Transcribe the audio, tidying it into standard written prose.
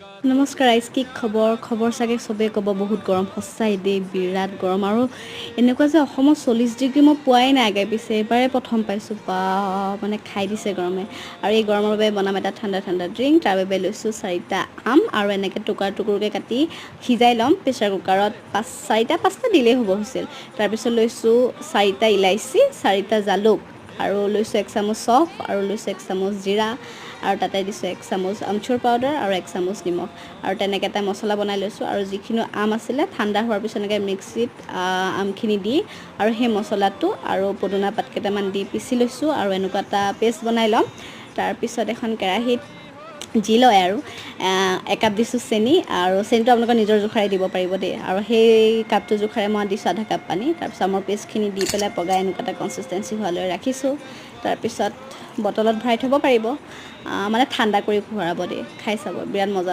নমস্কাৰ আইচ কি খবৰ চাগে চবেই ক'ব বহুত গৰম সঁচাই দেই বিৰাট গৰম আৰু এনেকুৱা যে অসমত 40 ডিগ্ৰী মই পোৱাই নাই আগে পিছে এবাৰে প্ৰথম পাইছোঁ বা মানে খাই দিছে গৰমে আৰু এই গৰমৰ বাবে বনাম এটা ঠাণ্ডা ড্ৰিংক তাৰ বাবে লৈছোঁ 4টা আম আৰু এনেকৈ টুকুৰকৈ কাটি সিজাই ল'ম প্ৰেছাৰ কুকাৰত 4টা 5টা দিলেই হ'ব হৈছিল তাৰপিছত লৈছোঁ 4টা ইলাইচি 4টা জালুক আৰু লৈছোঁ 1 চামুচ চফ আৰু লৈছোঁ 1 চামুচ জিৰা আৰু তাতে দিছোঁ 1 চামুচ আমচুৰ পাউডাৰ আৰু 1 চামুচ নিমখ আৰু তেনেকৈ এটা মছলা বনাই লৈছোঁ আৰু যিখিনি আম আছিলে ঠাণ্ডা হোৱাৰ পিছত এনেকৈ মিক্সিত আমখিনি দি আৰু সেই মছলাটো আৰু পদুনা পাত কেইটামান দি পিচি লৈছোঁ আৰু এনেকুৱা এটা পেষ্ট বনাই ল'ম তাৰপিছত এখন কেৰাহীত যি লয় আৰু 1 কাপ দিছোঁ চেনি আৰু চেনিটো আপোনালোকৰ নিজৰ জোখাৰে দিব পাৰিব দেই আৰু সেই কাপটো জোখাৰে মই দিছোঁ আধা কাপ পানী তাৰপিছত আমৰ পেষ্টখিনি দি পেলাই পগাই এনেকুৱা এটা কনচিষ্টেঞ্চি হোৱালৈ ৰাখিছোঁ তাৰপিছত বটলত ভৰাই থ'ব পাৰিব মানে ঠাণ্ডা কৰি ভৰাব দেই খাই চাব বিৰাট মজা লাগে